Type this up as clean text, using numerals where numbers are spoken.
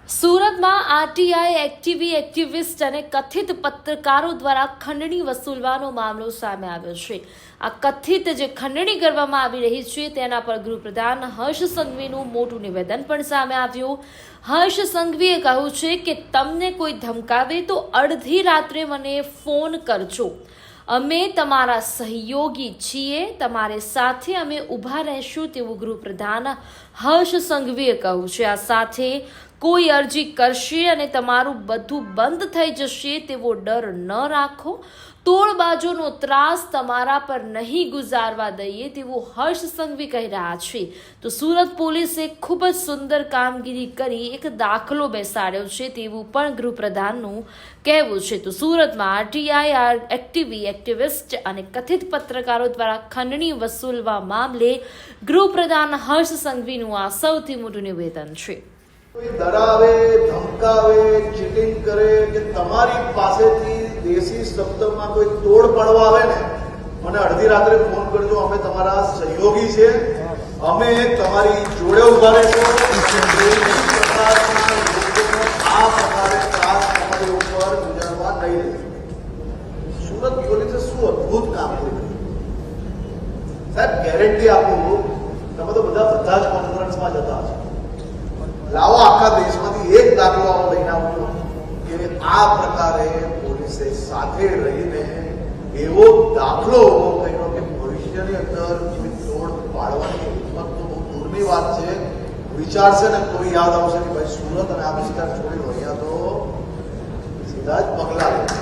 સુરતમાં RTI activist અને કથિત પત્રકારો દ્વારા ખંડણી વસૂલવાનો મામલો સામે આવ્યો છે। આ કથિત જે ખંડણી કરવામાં આવી રહી છે તેના પર ગૃહપ્રધાન હર્ષ સંઘવીનું મોટું નિવેદન પણ સામે આવ્યું। હર્ષ સંઘવીએ કહ્યું છે કે તમને કોઈ ધમકાવે તો અડધી રાત્રે મને ફોન કરજો, અમે તમારા સહયોગી છીએ, તમારી સાથે અમે ઊભા રહેશું તેવું ગૃહપ્રધાન હર્ષ સંઘવીએ કહ્યું છે। આ સાથે કોઈ અરજી કરશે અને તમારું બધું બંધ થઈ જશે તેવો ડર ન રાખો, તોડબાજોનો ત્રાસ તમારા પર નહીં ગુજારવા દઈએ તેવું હર્ષ સંઘવી કહી રહ્યા છે। તો સુરત પોલીસે ખૂબ જ સુંદર કામગીરી કરી એક દાખલો બેસાડ્યો છે તેવું પણ ગૃહપ્રધાનનું કહેવું છે। તો સુરતમાં આરટીઆઈ એક્ટિવિસ્ટ અને કથિત પત્રકારો દ્વારા ખંડણી વસૂલવા મામલે ગૃહપ્રધાન હર્ષ સંઘવીનું આ સૌથી મોટું નિવેદન છે। કોઈ ડરાવે, ધમકાવે, ચીટિંગ કરે કે તમારી પાસેથી દેશી શબ્દમાં કોઈ તોડ પાડવા આવે ને, મને અડધી રાત્રે ફોન કરજો, અમે તમારા સહયોગી છે, અમે તમારી જોડે ઉભા રહેશું। આ પ્રકારે ત્રાસ તમારી ઉપર ગુજારવા નહીં દે। સુરત પોલીસે શું અદભુત કામ કર્યું સાહેબ, ગેરંટી આપું, તમે તો બધા જ કોન્ફરન્સમાં જતા હશો, લાવો આખા દેશમાંથી એક દાખલો આવો લઈને આવજો કે આ પ્રકારે પોલીસે સાથે રહીને એવો દાખલો ઉભો કર્યો કે ભવિષ્યની અંદર કોઈ તોડ પાડવાની હિંમત તો બહુ દૂરની વાત છે। વિચારશે ને કોઈ યાદ આવશે કે ભાઈ સુરત અને આ વિસ્તાર છોડી અહીંયા તો સીધા જ પગલા લે।